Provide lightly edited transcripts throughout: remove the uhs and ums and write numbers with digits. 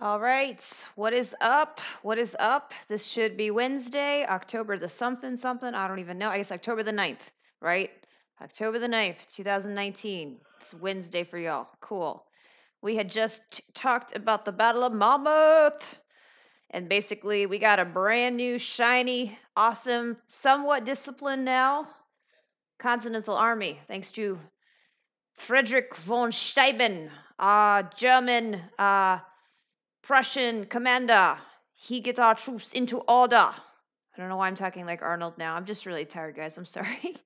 All right, what is up? What is up? This should be Wednesday, October the something something. I don't even know. I guess October the 9th, right? October the 9th, 2019. It's Wednesday for y'all. Cool. We had just talked about the Battle of Monmouth. And basically, we got a brand new, shiny, awesome, somewhat disciplined now Continental Army, thanks to Friedrich von Steuben, German Prussian commander. He gets our troops into order. I don't know why I'm talking like Arnold now. I'm just really tired, guys. I'm sorry.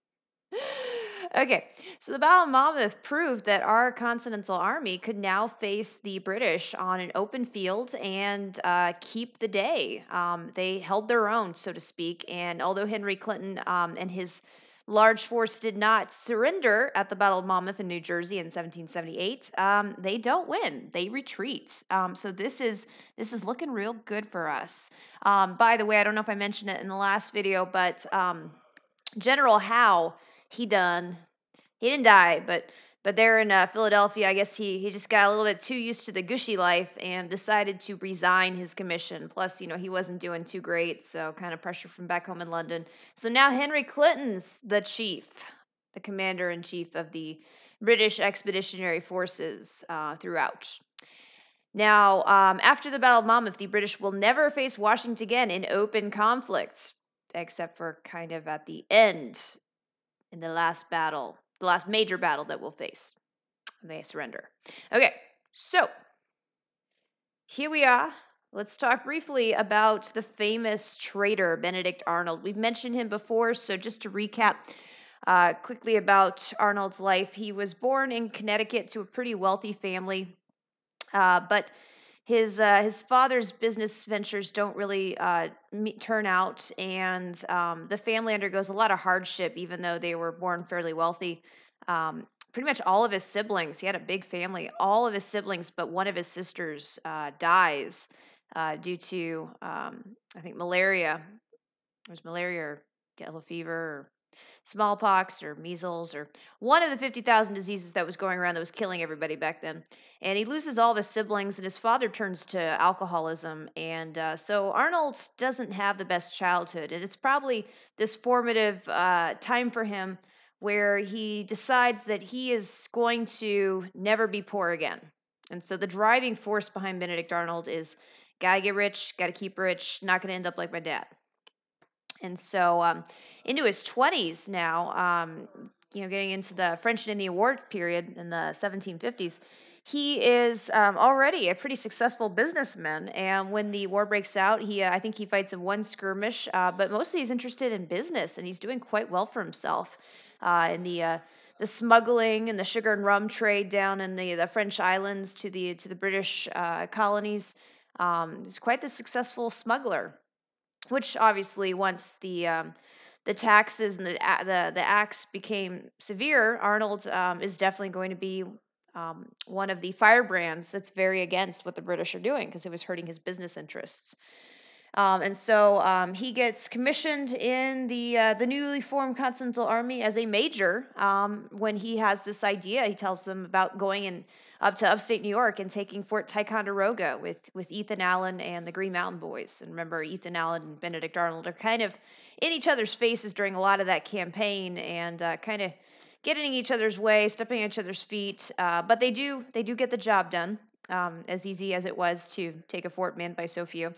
Okay, so the Battle of Monmouth proved that our Continental Army could now face the British on an open field and keep the day. They held their own, so to speak. And although Henry Clinton and his large force did not surrender at the Battle of Monmouth in New Jersey in 1778, they don't win. They retreat. So this is looking real good for us. By the way, I don't know if I mentioned it in the last video, but General Howe, he done. He didn't die, but there in Philadelphia, I guess he just got a little bit too used to the gushy life and decided to resign his commission. Plus, he wasn't doing too great, so kind of pressure from back home in London. So now Henry Clinton's the chief, the commander in chief of the British Expeditionary Forces throughout. Now, after the Battle of Monmouth, the British will never face Washington again in open conflict, except for kind of at the end in the last battle, the last major battle that we'll face. They surrender. Okay, so here we are. Let's talk briefly about the famous traitor, Benedict Arnold. We've mentioned him before, so just to recap quickly about Arnold's life, he was born in Connecticut to a pretty wealthy family, but his father's business ventures don't really turn out, and the family undergoes a lot of hardship, even though they were born fairly wealthy. Pretty much all of his siblings, he had a big family. All of his siblings, but one of his sisters dies due to I think malaria. It was malaria or yellow fever or smallpox or measles or one of the 50,000 diseases that was going around that was killing everybody back then. And he loses all of his siblings, and his father turns to alcoholism. And so Arnold doesn't have the best childhood. And it's probably this formative time for him where he decides that he is going to never be poor again. And so the driving force behind Benedict Arnold is gotta get rich, gotta keep rich, not gonna end up like my dad. And so into his 20s now, getting into the French and Indian War period in the 1750s, he is already a pretty successful businessman. And when the war breaks out, I think he fights in one skirmish, but mostly he's interested in business, and he's doing quite well for himself in the smuggling and the sugar and rum trade down in the French islands to the British colonies. He's quite the successful smuggler, which obviously once the taxes and the acts became severe, Arnold is definitely going to be one of the firebrands that's very against what the British are doing because it was hurting his business interests. And so he gets commissioned in the newly formed Continental Army as a major. When he has this idea, he tells them about going up to upstate New York and taking Fort Ticonderoga with Ethan Allen and the Green Mountain Boys. And remember, Ethan Allen and Benedict Arnold are kind of in each other's faces during a lot of that campaign and kind of getting in each other's way, stepping on each other's feet. But they do get the job done, as easy as it was to take a fort manned by so few.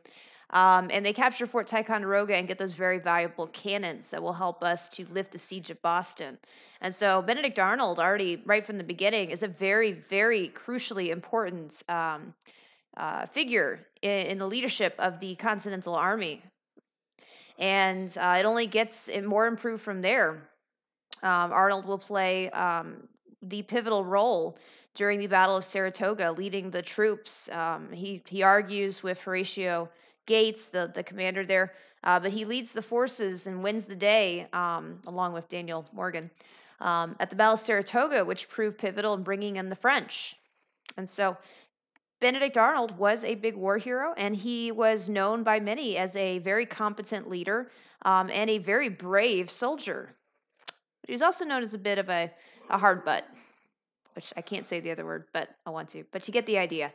And they capture Fort Ticonderoga and get those very valuable cannons that will help us to lift the siege of Boston. And so Benedict Arnold, already right from the beginning, is a very, very crucially important figure in the leadership of the Continental Army. And it only gets more improved from there. Arnold will play the pivotal role during the Battle of Saratoga, leading the troops. He argues with Horatio Gates, the commander there, but he leads the forces and wins the day along with Daniel Morgan at the Battle of Saratoga, which proved pivotal in bringing in the French. And so Benedict Arnold was a big war hero, and he was known by many as a very competent leader and a very brave soldier. But he was also known as a bit of a hard butt, which I can't say the other word, but I want to. But you get the idea.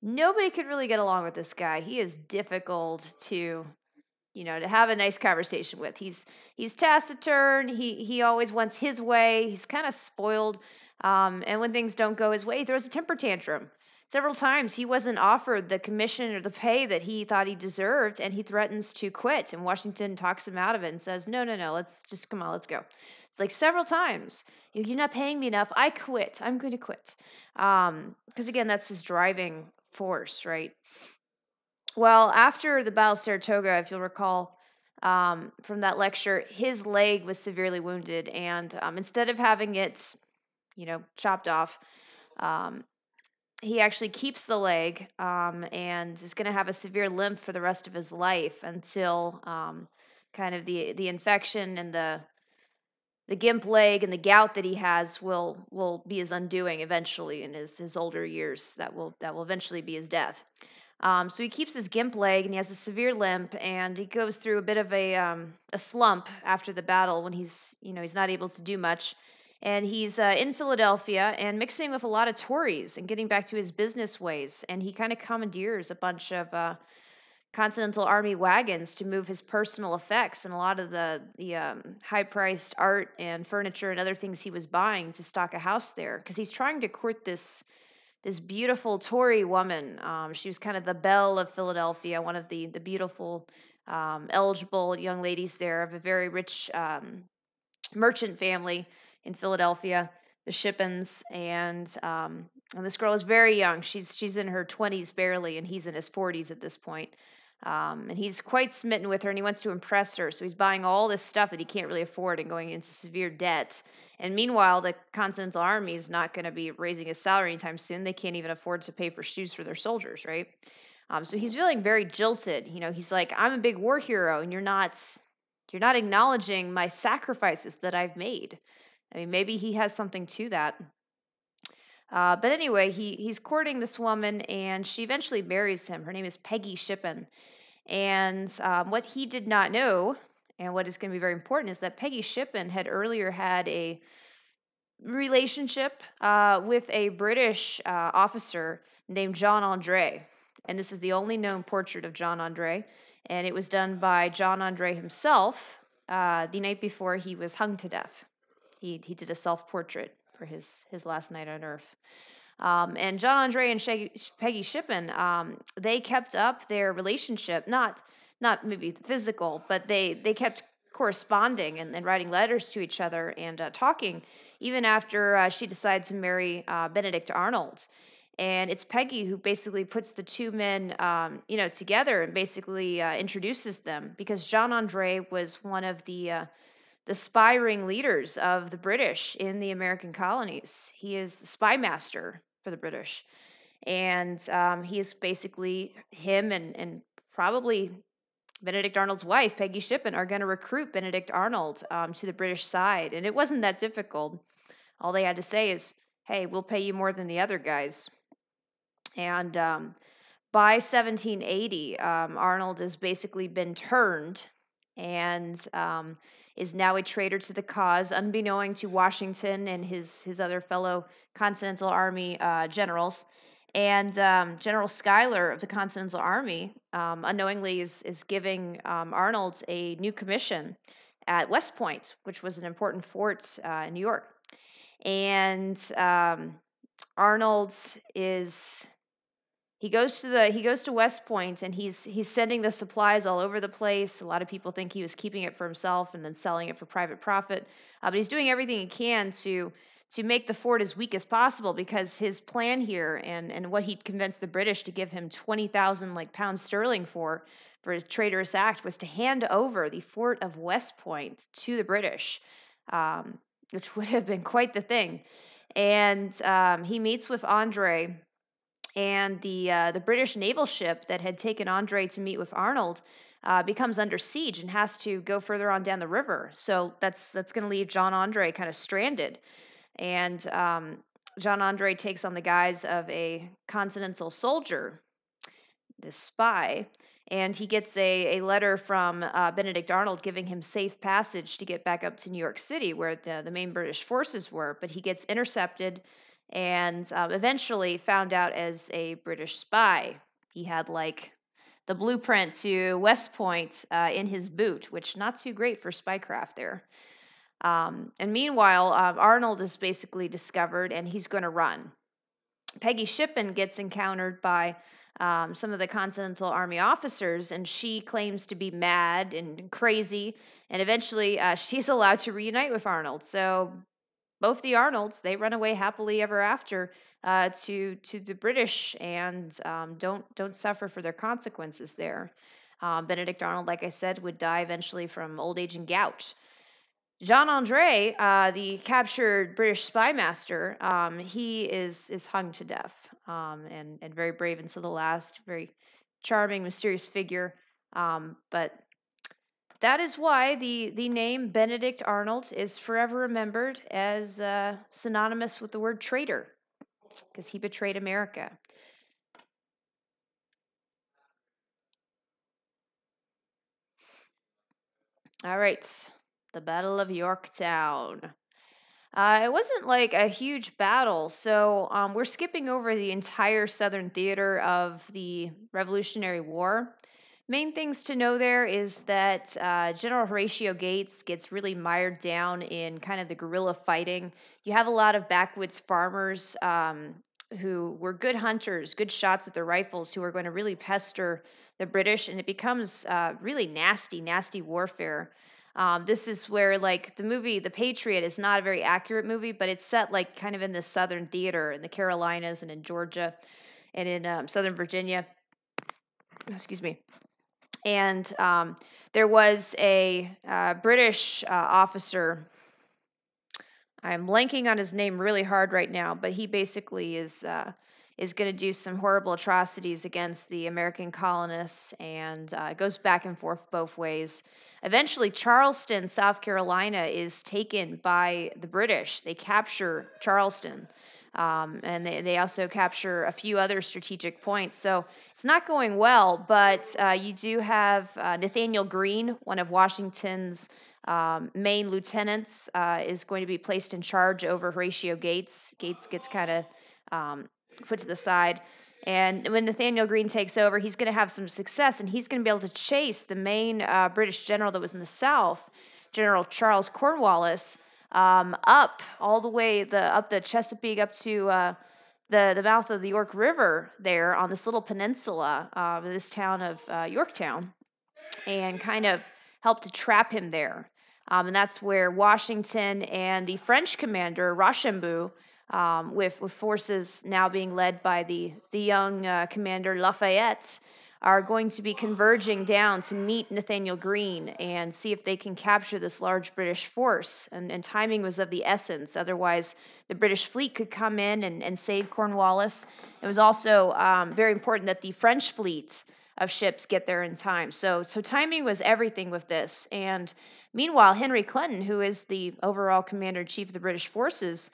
Nobody could really get along with this guy. He is difficult to have a nice conversation with. He's taciturn. He always wants his way. He's kind of spoiled. And when things don't go his way, he throws a temper tantrum. Several times he wasn't offered the commission or the pay that he thought he deserved, and he threatens to quit. And Washington talks him out of it and says, "No, no, no. Let's just come on. Let's go." It's like several times. You're not paying me enough. I quit. I'm going to quit. Because again, that's his driving force, right? Well, after the Battle of Saratoga, if you'll recall from that lecture, his leg was severely wounded, and instead of having it, chopped off, um, he actually keeps the leg and is going to have a severe limp for the rest of his life until kind of the infection and the gimp leg and the gout that he has will be his undoing eventually in his older years. That will eventually be his death. So he keeps his gimp leg and he has a severe limp, and he goes through a bit of a slump after the battle when he's not able to do much. And he's in Philadelphia and mixing with a lot of Tories and getting back to his business ways. And he kind of commandeers a bunch of Continental Army wagons to move his personal effects and a lot of the high-priced art and furniture and other things he was buying to stock a house there because he's trying to court this beautiful Tory woman. She was kind of the belle of Philadelphia, one of the beautiful, eligible young ladies there of a very rich merchant family in Philadelphia, the Shippens, and this girl is very young. She's in her 20s barely, and he's in his 40s at this point. And he's quite smitten with her, and he wants to impress her. So he's buying all this stuff that he can't really afford and going into severe debt. And meanwhile, the Continental Army is not going to be raising his salary anytime soon. They can't even afford to pay for shoes for their soldiers, right? So he's feeling very jilted. He's like, I'm a big war hero, and you're not acknowledging my sacrifices that I've made. I mean, maybe he has something to that. But anyway, he's courting this woman, and she eventually marries him. Her name is Peggy Shippen. And what he did not know, and what is going to be very important, is that Peggy Shippen had earlier had a relationship with a British officer named John Andre. And this is the only known portrait of John Andre. And it was done by John Andre himself the night before he was hung to death. He did a self portrait for his last night on Earth. And John Andre and Peggy Shippen, they kept up their relationship, not maybe physical, but they kept corresponding and writing letters to each other and talking, even after she decided to marry Benedict Arnold. And it's Peggy who basically puts the two men, together and basically introduces them because John Andre was one of the spy ring leaders of the British in the American colonies. He is the spy master for the British. And he is basically him and probably Benedict Arnold's wife, Peggy Shippen, are going to recruit Benedict Arnold to the British side. And it wasn't that difficult. All they had to say is, hey, we'll pay you more than the other guys. And by 1780, Arnold has basically been turned and is now a traitor to the cause, unbeknown to Washington and his other fellow Continental Army generals. And General Schuyler of the Continental Army unknowingly is giving Arnold a new commission at West Point, which was an important fort in New York. And Arnold is he goes to West Point, and he's sending the supplies all over the place. A lot of people think he was keeping it for himself and then selling it for private profit. But he's doing everything he can to make the fort as weak as possible because his plan here and what he'd convinced the British to give him 20,000 pounds sterling for his traitorous act was to hand over the fort of West Point to the British, which would have been quite the thing. And he meets with Andre, and the British naval ship that had taken Andre to meet with Arnold becomes under siege and has to go further on down the river. So that's going to leave John Andre kind of stranded. And John Andre takes on the guise of a continental soldier, this spy, and he gets a letter from Benedict Arnold giving him safe passage to get back up to New York City, where the main British forces were. But he gets intercepted and eventually found out as a British spy. He had like the blueprint to West Point in his boot, which not too great for spycraft there. And meanwhile, Arnold is basically discovered, and he's going to run. Peggy Shippen gets encountered by some of the Continental Army officers, and she claims to be mad and crazy. And eventually, she's allowed to reunite with Arnold. So both the Arnolds, they run away happily ever after to the British, and don't suffer for their consequences there. Benedict Arnold, like I said, would die eventually from old age and gout. Jean Andre, the captured British spy master, he is hung to death, and very brave until the last, very charming, mysterious figure. But that is why the name Benedict Arnold is forever remembered as synonymous with the word traitor, because he betrayed America. All right, the Battle of Yorktown. It wasn't like a huge battle, so we're skipping over the entire Southern theater of the Revolutionary War. Main things to know there is that General Horatio Gates gets really mired down in kind of the guerrilla fighting. You have a lot of backwoods farmers who were good hunters, good shots with their rifles, who are going to really pester the British, and it becomes really nasty, nasty warfare. This is where, like, the movie The Patriot is not a very accurate movie, but it's set like kind of in the Southern theater in the Carolinas and in Georgia and in Southern Virginia. Excuse me. And there was a British officer. I'm blanking on his name really hard right now, but he basically is going to do some horrible atrocities against the American colonists, and it goes back and forth both ways. Eventually, Charleston, South Carolina, is taken by the British. They capture Charleston, and they also capture a few other strategic points. So it's not going well, but you do have Nathaniel Greene, one of Washington's main lieutenants, is going to be placed in charge over Horatio Gates. Gates gets kind of put to the side. And when Nathaniel Greene takes over, he's going to have some success, and he's going to be able to chase the main British general that was in the South, General Charles Cornwallis, up all the way up the Chesapeake, up to the mouth of the York River there on this little peninsula, this town of Yorktown, and kind of helped to trap him there. And that's where Washington and the French commander Rochambeau, with forces now being led by the young commander Lafayette, are going to be converging down to meet Nathaniel Greene and see if they can capture this large British force. And timing was of the essence. Otherwise, the British fleet could come in and save Cornwallis. It was also very important that the French fleet of ships get there in time. So timing was everything with this. And meanwhile, Henry Clinton, who is the overall commander in chief of the British forces,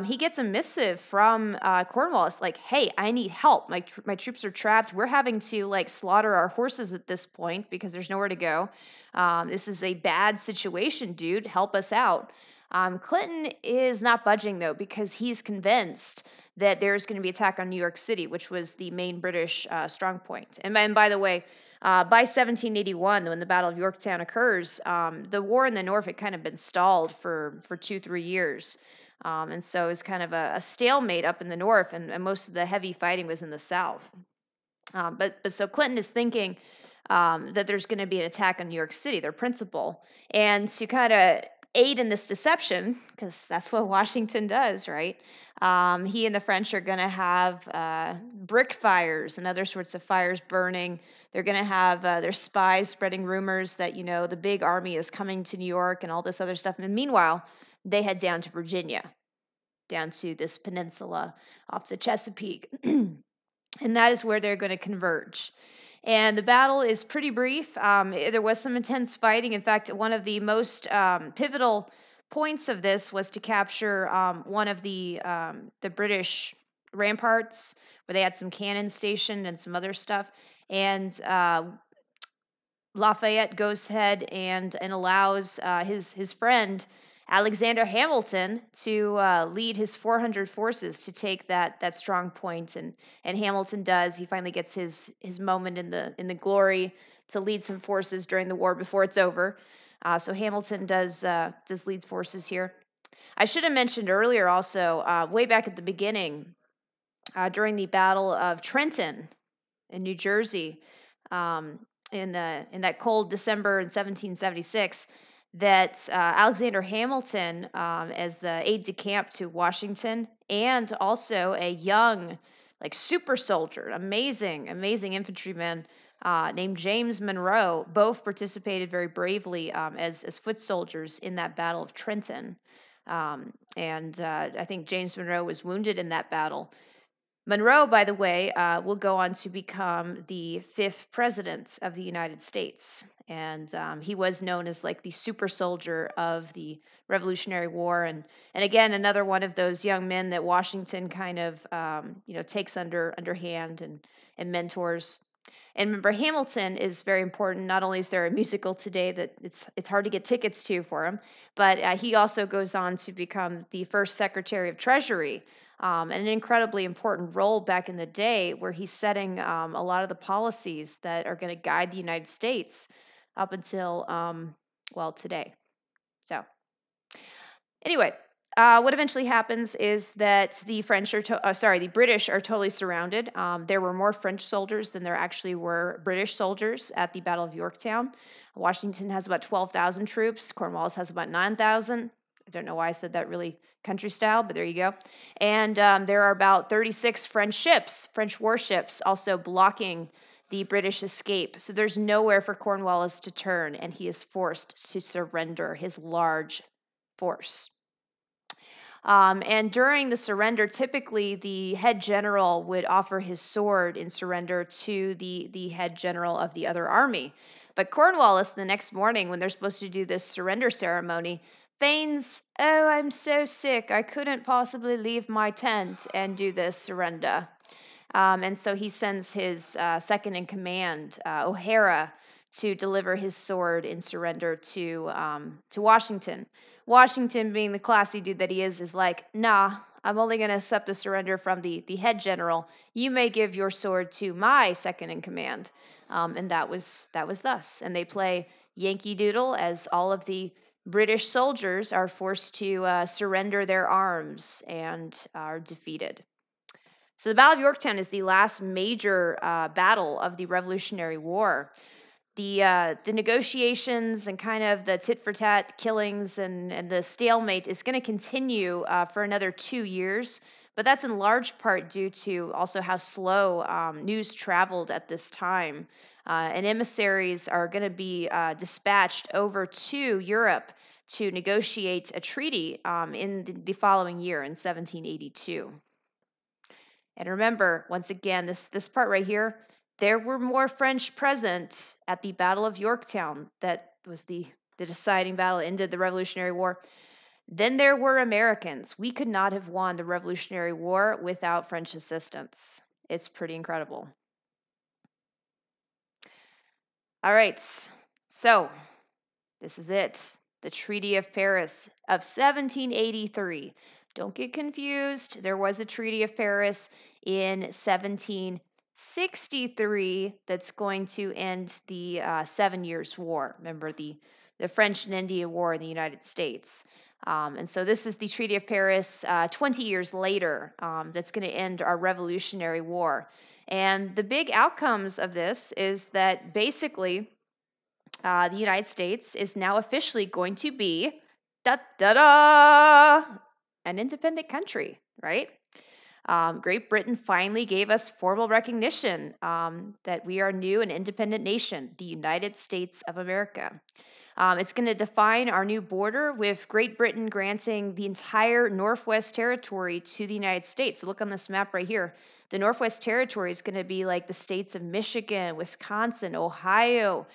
he gets a missive from Cornwallis, like, "Hey, I need help. My troops are trapped. We're having to like slaughter our horses at this point because there's nowhere to go. This is a bad situation, dude. Help us out." Clinton is not budging though, because he's convinced that there's going to be attack on New York City, which was the main British strong point. And by the way, by 1781, when the Battle of Yorktown occurs, the war in the North had kind of been stalled for 2-3 years. And so it's kind of a stalemate up in the North, and most of the heavy fighting was in the South. But so Clinton is thinking that there's going to be an attack on New York City, their principal, and to kind of aid in this deception, because that's what Washington does, right? He and the French are going to have brick fires and other sorts of fires burning. They're going to have their spies spreading rumors that, the big army is coming to New York and all this other stuff. And meanwhile, they head down to Virginia, down to this peninsula off the Chesapeake. And that is where they're going to converge. And the battle is pretty brief. There was some intense fighting. In fact, one of the most pivotal points of this was to capture one of the British ramparts, where they had some cannons stationed and some other stuff. And Lafayette goes ahead and allows his friend Alexander Hamilton to lead his 400 forces to take that strong point, and Hamilton does. He finally gets his moment in the glory to lead some forces during the war before it's over. So Hamilton does lead forces here. I should have mentioned earlier also, way back at the beginning, during the Battle of Trenton in New Jersey, um, in that cold December in 1776, that Alexander Hamilton, as the aide de camp to Washington, and also a young, like super soldier, amazing infantryman named James Monroe, both participated very bravely as foot soldiers in that Battle of Trenton. And I think James Monroe was wounded in that battle. Monroe, by the way, will go on to become the fifth president of the United States. And he was known as like the super soldier of the Revolutionary War. And again, another one of those young men that Washington kind of, takes underhand and mentors. And remember, Hamilton is very important. Not only is there a musical today that it's hard to get tickets to for him, but he also goes on to become the first Secretary of Treasury, and an incredibly important role back in the day where he's setting a lot of the policies that are going to guide the United States up until, today. So, anyway, what eventually happens is that the British are totally surrounded. There were more French soldiers than there actually were British soldiers at the Battle of Yorktown. Washington has about 12,000 troops. Cornwallis has about 9,000. I don't know why I said that really country style, but there you go. And there are about 36 French warships, also blocking the British escape. So there's nowhere for Cornwallis to turn, and he is forced to surrender his large force. And during the surrender, typically the head general would offer his sword in surrender to the head general of the other army. But Cornwallis, the next morning, when they're supposed to do this surrender ceremony, feigns, "Oh, I'm so sick, I couldn't possibly leave my tent and do this surrender." And so he sends his second in command, O'Hara, to deliver his sword in surrender to Washington. Washington, being the classy dude that he is like, "Nah, I'm only going to accept the surrender from the head general. You may give your sword to my second in command." And that was thus. And they play Yankee Doodle as all of the British soldiers are forced to surrender their arms and are defeated. So the Battle of Yorktown is the last major battle of the Revolutionary War. The negotiations and kind of the tit for tat killings and the stalemate is going to continue for another 2 years, but that's in large part due to also how slow news traveled at this time. And emissaries are going to be dispatched over to Europe to negotiate a treaty in the following year in 1782. And remember, once again, this part right here, there were more French present at the Battle of Yorktown, that was the deciding battle, ended the Revolutionary War, than there were Americans. We could not have won the Revolutionary War without French assistance. It's pretty incredible. All right, so this is it. The Treaty of Paris of 1783. Don't get confused. There was a Treaty of Paris in 1763 that's going to end the 7 Years' War. Remember the French and Indian War in the United States. And so this is the Treaty of Paris 20 years later, that's going to end our Revolutionary War. And the big outcomes of this is that basically the United States is now officially going to be da da da an independent country, right? Great Britain finally gave us formal recognition that we are a new and independent nation, the United States of America. It's going to define our new border, with Great Britain granting the entire Northwest Territory to the United States. So look on this map right here. The Northwest Territory is going to be like the states of Michigan, Wisconsin, Ohio.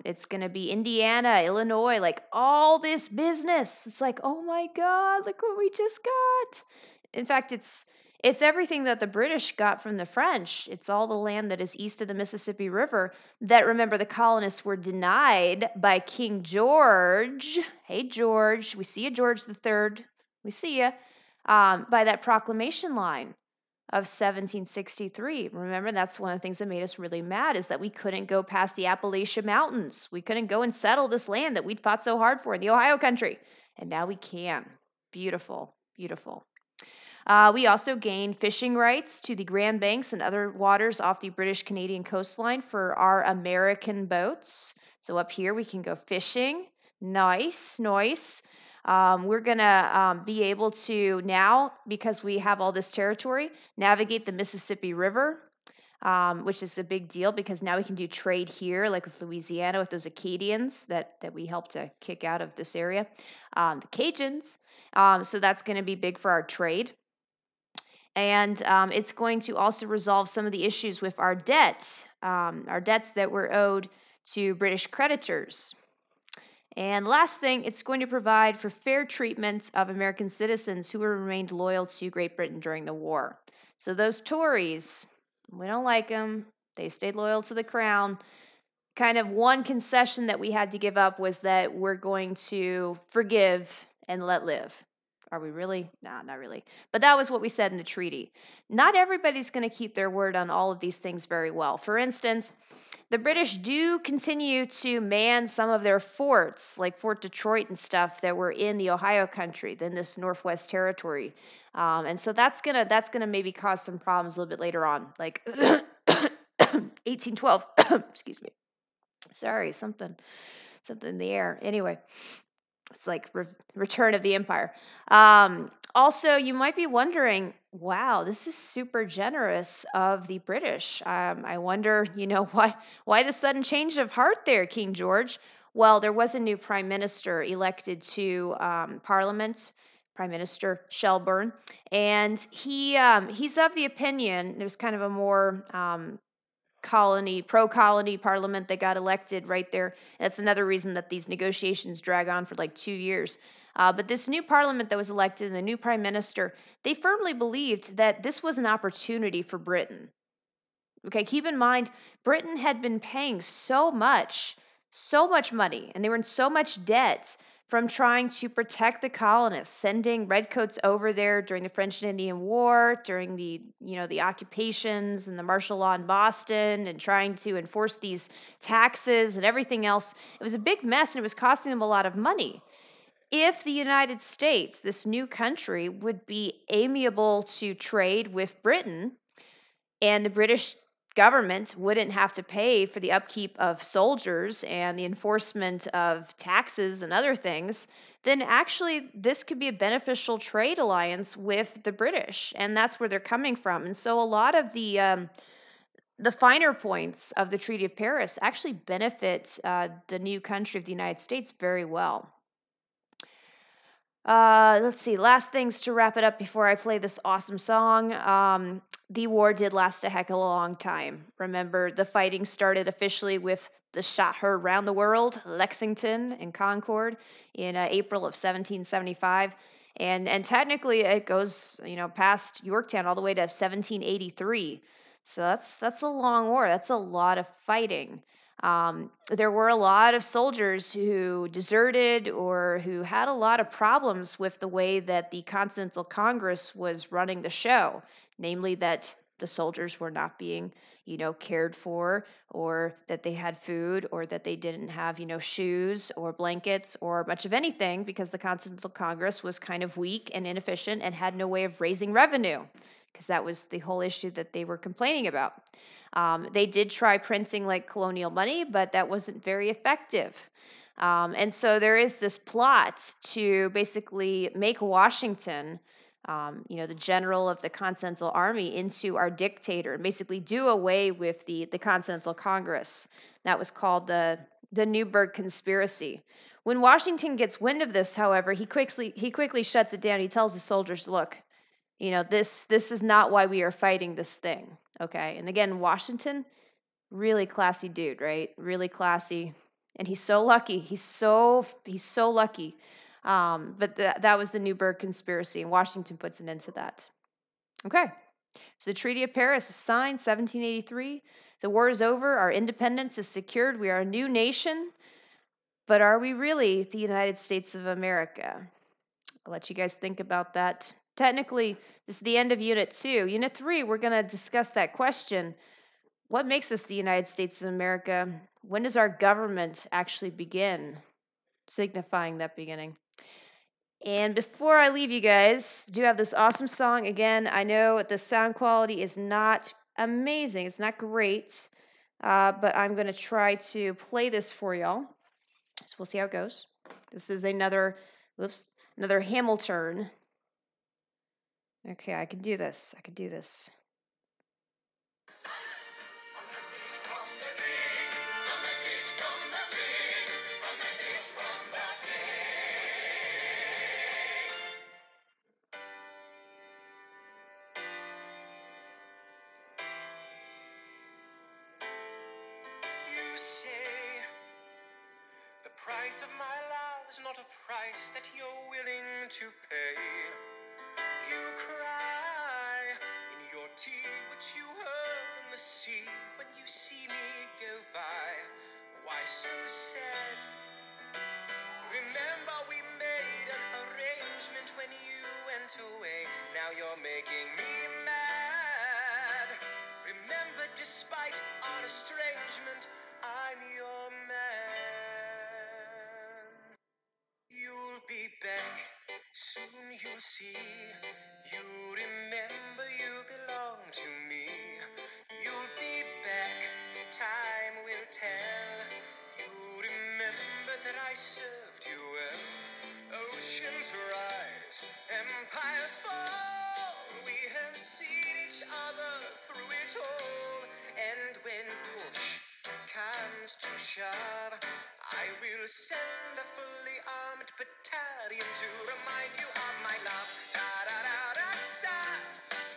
It's going to be Indiana, Illinois, like all this business. It's like, oh my God, look what we just got. In fact, It's everything that the British got from the French. It's all the land that is east of the Mississippi River that, remember, the colonists were denied by King George. Hey, George, we see you, George the Third. We see you. By that proclamation line of 1763. Remember, that's one of the things that made us really mad, is that we couldn't go past the Appalachian Mountains. We couldn't go and settle this land that we'd fought so hard for in the Ohio country. And now we can. Beautiful, beautiful. We also gained fishing rights to the Grand Banks and other waters off the British Canadian coastline for our American boats. So up here we can go fishing. Nice, nice. We're going to be able to now, because we have all this territory, navigate the Mississippi River, which is a big deal because now we can do trade here, like with Louisiana, with those Acadians that we helped to kick out of this area, the Cajuns. So that's going to be big for our trade. And it's going to also resolve some of the issues with our debts that were owed to British creditors. And last thing, it's going to provide for fair treatment of American citizens who remained loyal to Great Britain during the war. So those Tories, we don't like them. They stayed loyal to the crown. Kind of one concession that we had to give up was that we're going to forgive and let live. Are we really? Nah, not really. But that was what we said in the treaty. Not everybody's going to keep their word on all of these things very well. For instance, the British do continue to man some of their forts, like Fort Detroit and stuff, that were in the Ohio country, in this Northwest Territory, and so that's gonna maybe cause some problems a little bit later on, like 1812. Excuse me. Sorry, something in the air. Anyway, it's like Return of the Empire. Also, you might be wondering, wow, this is super generous of the British. I wonder, why the sudden change of heart there, King George? Well, there was a new prime minister elected to Parliament, Prime Minister Shelburne, and he's of the opinion there's kind of a more pro-colony parliament that got elected right there. That's another reason that these negotiations drag on for like 2 years. But this new parliament that was elected and the new prime minister, they firmly believed that this was an opportunity for Britain. Okay, keep in mind, Britain had been paying so much money, and they were in so much debt from trying to protect the colonists, sending redcoats over there during the French and Indian War, during the occupations and the martial law in Boston, and trying to enforce these taxes and everything else. It was a big mess, and it was costing them a lot of money. If the United States, this new country, would be amiable to trade with Britain, and the British government wouldn't have to pay for the upkeep of soldiers and the enforcement of taxes and other things, then actually this could be a beneficial trade alliance with the British, and that's where they're coming from. And so a lot of the finer points of the Treaty of Paris actually benefit the new country of the United States very well. Let's see. Last things to wrap it up before I play this awesome song. The war did last a heck of a long time. Remember, the fighting started officially with the shot heard around the world, Lexington and Concord, in April of 1775, and technically it goes past Yorktown all the way to 1783. So that's a long war. That's a lot of fighting. There were a lot of soldiers who deserted or who had a lot of problems with the way that the Continental Congress was running the show, namely that the soldiers were not being, cared for, or that they had food, or that they didn't have, shoes or blankets or much of anything, because the Continental Congress was kind of weak and inefficient and had no way of raising revenue, because that was the whole issue that they were complaining about. They did try printing like colonial money, but that wasn't very effective. And so there is this plot to basically make Washington, the general of the Continental Army, into our dictator, and basically do away with the Continental Congress. That was called the Newburgh Conspiracy. When Washington gets wind of this, however, he quickly shuts it down. He tells the soldiers, "Look, this is not why we are fighting this thing." Okay. And again, Washington, really classy dude, right? Really classy. And he's so lucky. He's so lucky. But that was the Newburgh Conspiracy, and Washington puts an end to that. Okay. So the Treaty of Paris is signed 1783. The war is over. Our independence is secured. We are a new nation. But are we really the United States of America? I'll let you guys think about that. Technically, this is the end of Unit 2. Unit 3, we're going to discuss that question. What makes us the United States of America? When does our government actually begin? Signifying that beginning. And before I leave you guys, do have this awesome song. Again, I know the sound quality is not amazing. It's not great, but I'm going to try to play this for y'all. So we'll see how it goes. This is another Hamilton. Okay, I can do this. I can do this. You say the price of my love is not a price that you're willing to pay. You cry in your tea, which you hurl in the sea when you see me go by. Why so sad? Remember we made an arrangement when you went away. Now you're making me mad. Remember, despite our estrangement, I'm your man. You'll be back, soon you'll see. You remember you belong to me. You'll be back, time will tell. You remember that I served you well. Oceans rise, empires fall. We have seen each other through it all. And when push comes to shove, I will send a fully armed battalion to remind you of my love. Da da da da da.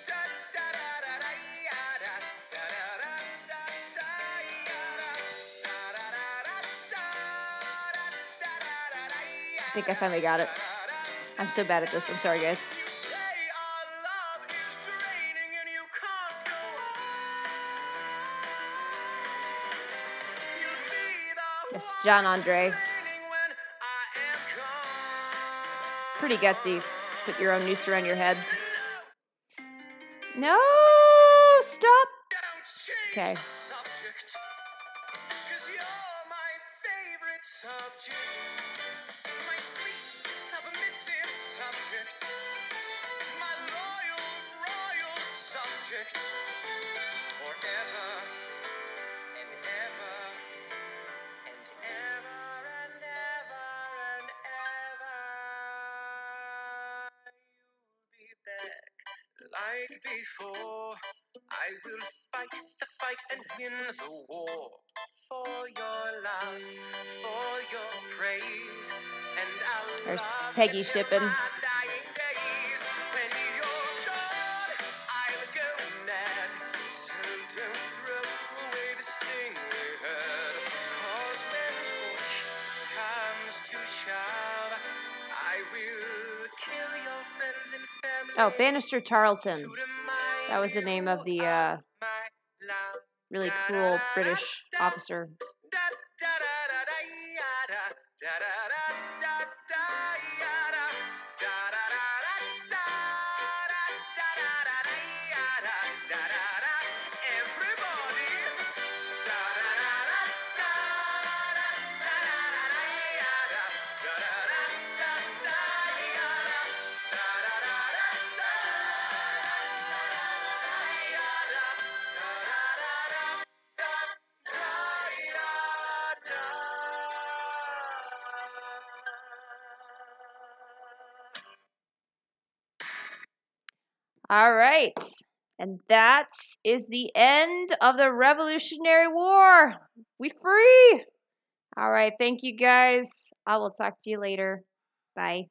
Da da da da da ya da. Da da da da da ya da. Da da da da da. Da da da da ya. I think I finally got it. I'm so bad at this. I'm sorry, guys. You say our love is draining and you can't go on. It's John Andre. Pretty gutsy. Put your own noose around your head. No, stop. Okay. My sweet, submissive subject, my royal subject, forever and ever and ever and ever and ever. You'll be back like before. I will fight the fight and win the war. For your love, for your praise, and I'll There's Peggy shipping. Dying days. When you're gone, I'll go mad. So don't throw away this thing we had. 'Cause when push comes to shove, I will kill your friends and family. Oh, Bannister Tarleton. That was the name of the really cruel British officer. All right. And that is the end of the Revolutionary War. We free. All right. Thank you guys. I will talk to you later. Bye.